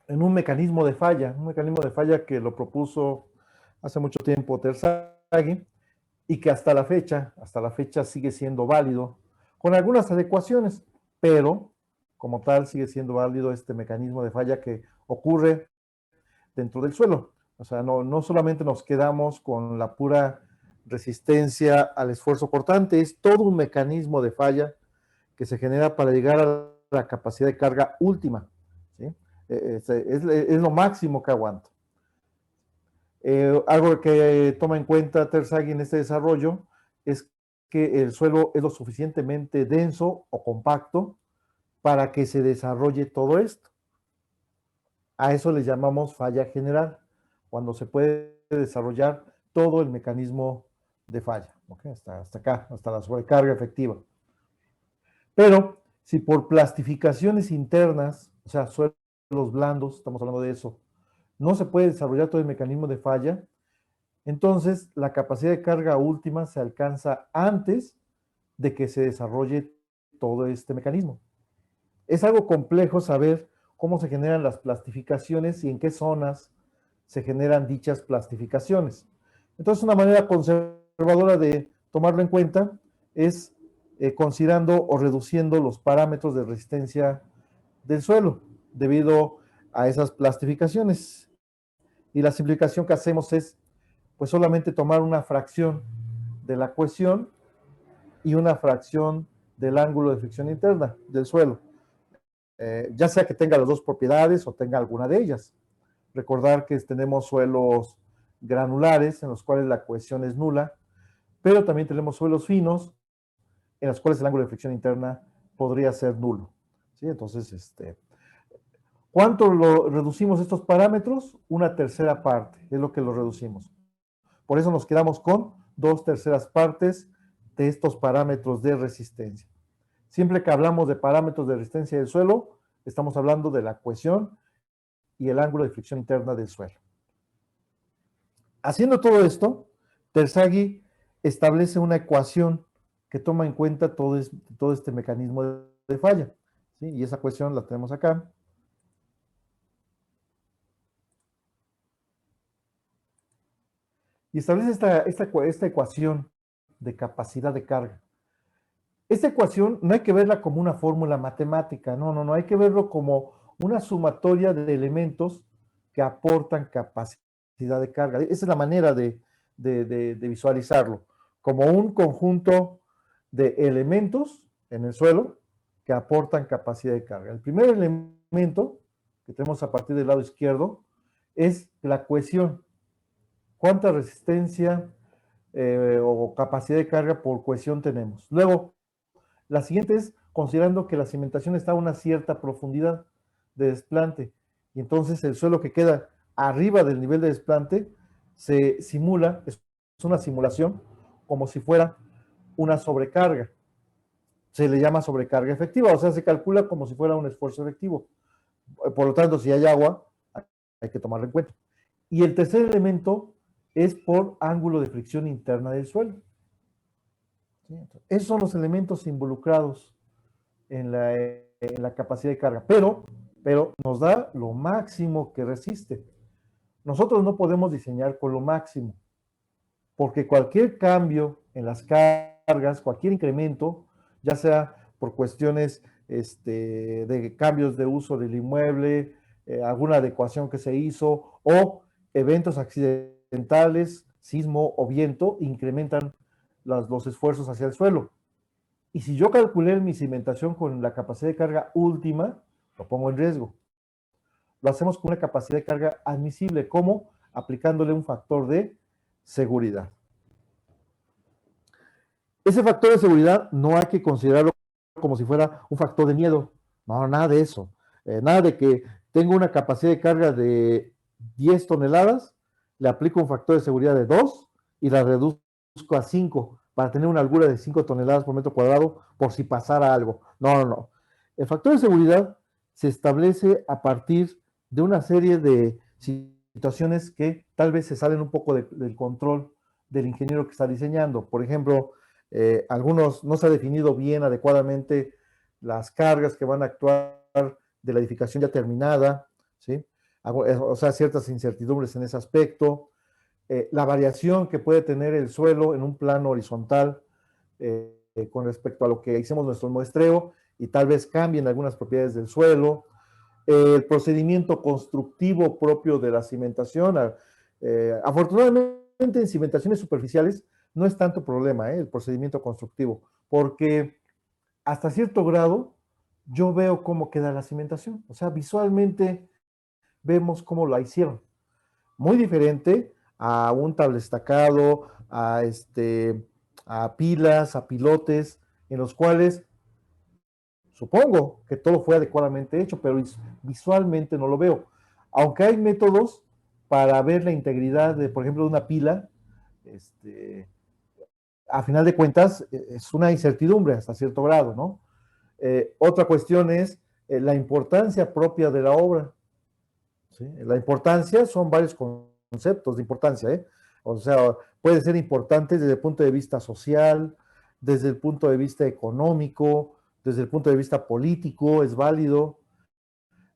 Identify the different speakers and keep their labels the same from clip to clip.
Speaker 1: en un mecanismo de falla que lo propuso hace mucho tiempo Terzaghi y que hasta la fecha sigue siendo válido, con algunas adecuaciones, pero como tal sigue siendo válido este mecanismo de falla que ocurre dentro del suelo. O sea, no solamente nos quedamos con la pura resistencia al esfuerzo cortante, es todo un mecanismo de falla que se genera para llegar a la capacidad de carga última. ¿Sí? Es lo máximo que aguanta. Algo que toma en cuenta Terzaghi en este desarrollo es que el suelo es lo suficientemente denso o compacto para que se desarrolle todo esto. A eso le llamamos falla general, cuando se puede desarrollar todo el mecanismo de falla, ¿okay? Hasta acá, hasta la sobrecarga efectiva. Pero si por plastificaciones internas, o sea, suelos blandos, estamos hablando de eso, no se puede desarrollar todo el mecanismo de falla, entonces la capacidad de carga última se alcanza antes de que se desarrolle todo este mecanismo. Es algo complejo saber cómo se generan las plastificaciones y en qué zonas se generan dichas plastificaciones. Entonces, una manera conservadora de tomarlo en cuenta es considerando o reduciendo los parámetros de resistencia del suelo debido a esas plastificaciones. Y la simplificación que hacemos es pues solamente tomar una fracción de la cohesión y una fracción del ángulo de fricción interna del suelo, ya sea que tenga las dos propiedades o tenga alguna de ellas. Recordar que tenemos suelos granulares en los cuales la cohesión es nula, pero también tenemos suelos finos en los cuales el ángulo de fricción interna podría ser nulo. ¿Sí? Entonces, ¿cuánto lo reducimos estos parámetros? Una tercera parte es lo que lo reducimos. Por eso nos quedamos con 2/3 partes de estos parámetros de resistencia. Siempre que hablamos de parámetros de resistencia del suelo, estamos hablando de la cohesión y el ángulo de fricción interna del suelo. Haciendo todo esto, Terzaghi establece una ecuación que toma en cuenta todo este mecanismo de falla. ¿Sí? Y esa ecuación la tenemos acá. Y establece esta ecuación de capacidad de carga. Esta ecuación no hay que verla como una fórmula matemática, no, hay que verlo como una sumatoria de elementos que aportan capacidad de carga. Esa es la manera de visualizarlo, como un conjunto de elementos en el suelo que aportan capacidad de carga. El primer elemento que tenemos a partir del lado izquierdo es la cohesión. ¿Cuánta resistencia o capacidad de carga por cohesión tenemos? Luego, la siguiente es considerando que la cimentación está a una cierta profundidad de desplante y entonces el suelo que queda arriba del nivel de desplante se simula, es una simulación como si fuera una sobrecarga. Se le llama sobrecarga efectiva, o sea, se calcula como si fuera un esfuerzo efectivo. Por lo tanto, si hay agua, hay que tomarlo en cuenta. Y el tercer elemento es por ángulo de fricción interna del suelo. ¿Sí? Esos son los elementos involucrados en la capacidad de carga, pero nos da lo máximo que resiste. Nosotros no podemos diseñar con lo máximo, porque cualquier cambio en las cargas, cualquier incremento, ya sea por cuestiones de cambios de uso del inmueble, alguna adecuación que se hizo o eventos accidentales, sismo o viento, incrementan los esfuerzos hacia el suelo. Y si yo calculé mi cimentación con la capacidad de carga última, lo pongo en riesgo. Lo hacemos con una capacidad de carga admisible, como aplicándole un factor de seguridad. Ese factor de seguridad no hay que considerarlo como si fuera un factor de miedo. No, nada de eso. Nada de que tengo una capacidad de carga de 10 toneladas, le aplico un factor de seguridad de 2 y la reduzco a 5 para tener una holgura de 5 toneladas por metro cuadrado por si pasara algo. No. El factor de seguridad se establece a partir de una serie de situaciones que tal vez se salen un poco del control del ingeniero que está diseñando. Por ejemplo, algunos no se ha definido bien adecuadamente las cargas que van a actuar de la edificación ya terminada, ¿sí? o sea, ciertas incertidumbres en ese aspecto, la variación que puede tener el suelo en un plano horizontal con respecto a lo que hicimos nuestro muestreo y tal vez cambien algunas propiedades del suelo, el procedimiento constructivo propio de la cimentación. Afortunadamente en cimentaciones superficiales no es tanto problema el procedimiento constructivo, porque hasta cierto grado yo veo cómo queda la cimentación, o sea, visualmente vemos cómo la hicieron. Muy diferente a un tablestacado, a pilas, a pilotes, en los cuales supongo que todo fue adecuadamente hecho, pero visualmente no lo veo. Aunque hay métodos para ver la integridad de, por ejemplo, de una pila, a final de cuentas es una incertidumbre hasta cierto grado, ¿no? Otra cuestión es la importancia propia de la obra. ¿Sí? La importancia son varios conceptos de importancia, ¿eh? O sea, puede ser importante desde el punto de vista social, desde el punto de vista económico, desde el punto de vista político, es válido,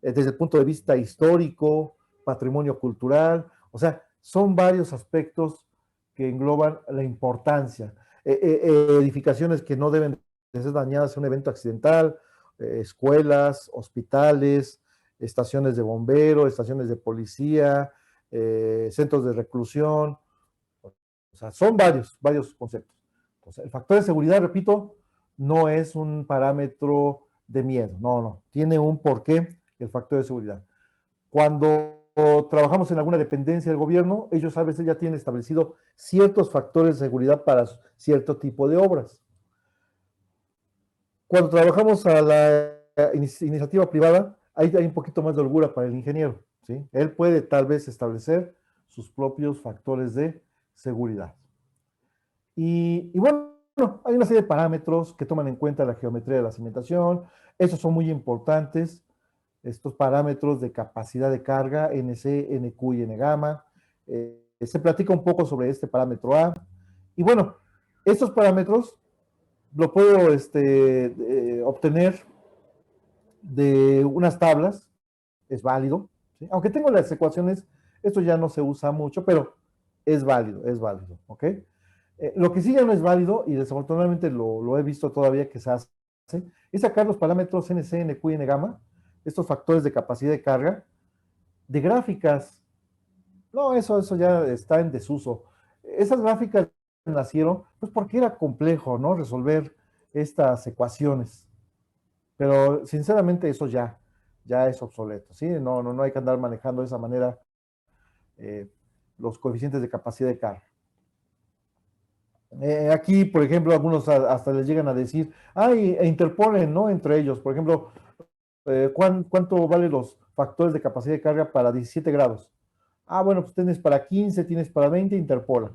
Speaker 1: desde el punto de vista histórico, patrimonio cultural, o sea, son varios aspectos que engloban la importancia. Edificaciones que no deben de ser dañadas en un evento accidental, escuelas, hospitales, estaciones de bombero, estaciones de policía, centros de reclusión, o sea, son varios conceptos. Entonces, el factor de seguridad, repito, no es un parámetro de miedo, no, tiene un porqué el factor de seguridad. Cuando trabajamos en alguna dependencia del gobierno, ellos a veces ya tienen establecido ciertos factores de seguridad para cierto tipo de obras. Cuando trabajamos a la iniciativa privada, ahí hay un poquito más de holgura para el ingeniero, ¿sí? Él puede tal vez establecer sus propios factores de seguridad. Y bueno, hay una serie de parámetros que toman en cuenta la geometría de la cimentación. Estos son muy importantes. Estos parámetros de capacidad de carga, NC, NQ y N-gamma. Se platica un poco sobre este parámetro A. Y bueno, estos parámetros lo puedo obtener de unas tablas, es válido. ¿Sí? Aunque tengo las ecuaciones, esto ya no se usa mucho, pero es válido, ¿ok? Lo que sí ya no es válido, y desafortunadamente lo he visto todavía que se hace, es sacar los parámetros NC, NQ y N-gamma, estos factores de capacidad de carga, de gráficas. No, eso ya está en desuso. Esas gráficas nacieron pues porque era complejo, ¿no? Resolver estas ecuaciones. Pero sinceramente eso ya es obsoleto, ¿sí? No hay que andar manejando de esa manera los coeficientes de capacidad de carga. Aquí, por ejemplo, algunos hasta les llegan a decir, interponen, ¿no? Entre ellos, por ejemplo, ¿cuánto valen los factores de capacidad de carga para 17 grados? Bueno, pues tienes para 15, tienes para 20, interpola.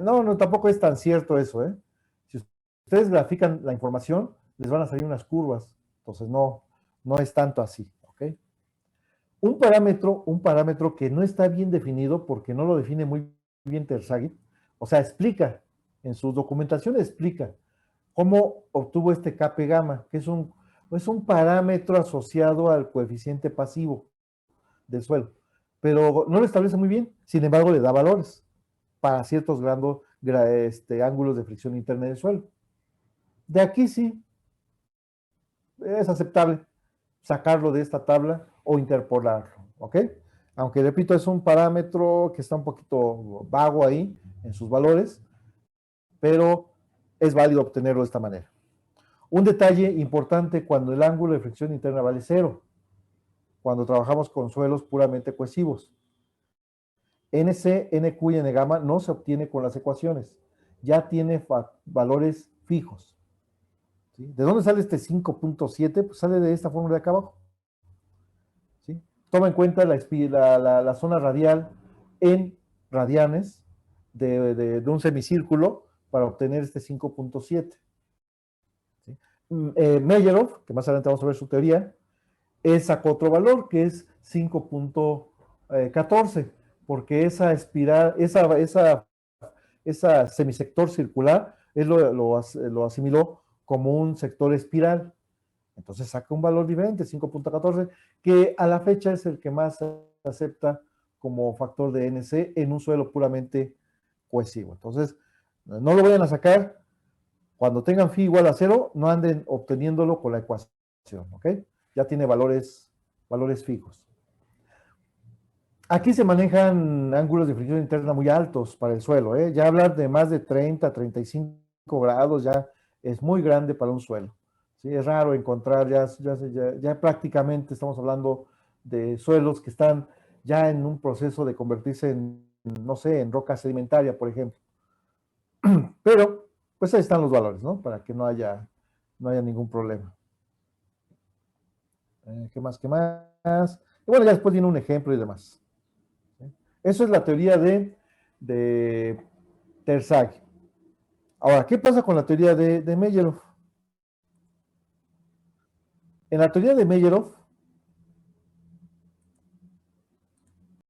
Speaker 1: No, tampoco es tan cierto eso, ¿eh? Si ustedes grafican la información, les van a salir unas curvas, entonces no es tanto así, ¿ok? Un parámetro que no está bien definido porque no lo define muy bien Terzaghi, o sea, en su documentación explica cómo obtuvo este Kp gamma, que es un parámetro asociado al coeficiente pasivo del suelo, pero no lo establece muy bien, sin embargo le da valores para ciertos ángulos de fricción interna del suelo. De aquí sí, es aceptable sacarlo de esta tabla o interpolarlo, ¿ok? Aunque repito, es un parámetro que está un poquito vago ahí en sus valores, pero es válido obtenerlo de esta manera. Un detalle importante cuando el ángulo de fricción interna vale 0, cuando trabajamos con suelos puramente cohesivos. NC, NQ y N-gamma no se obtiene con las ecuaciones, ya tiene valores fijos. ¿Sí? ¿De dónde sale este 5.7? Pues sale de esta fórmula de acá abajo. ¿Sí? Toma en cuenta la zona radial en radianes de un semicírculo para obtener este 5.7. ¿Sí? Meyerhoff, que más adelante vamos a ver su teoría, sacó otro valor que es 5.14, porque esa espiral, esa semisector circular, él lo asimiló como un sector espiral. Entonces saca un valor diferente, 5.14, que a la fecha es el que más se acepta como factor de NC en un suelo puramente cohesivo. Entonces, no lo vayan a sacar. Cuando tengan phi igual a 0, no anden obteniéndolo con la ecuación, ¿ok? Ya tiene valores fijos. Aquí se manejan ángulos de fricción interna muy altos para el suelo, ¿eh? Ya hablar de más de 30, 35 grados ya es muy grande para un suelo. ¿Sí? Es raro encontrar, ya prácticamente estamos hablando de suelos que están ya en un proceso de convertirse en, no sé, en roca sedimentaria, por ejemplo. Pero, pues ahí están los valores, ¿no? Para que no haya ningún problema. ¿Qué más? ¿Qué más? Y bueno, ya después viene un ejemplo y demás. ¿Sí? Eso es la teoría de Terzaghi. Ahora, ¿qué pasa con la teoría de Meyerhof? En la teoría de Meyerhof,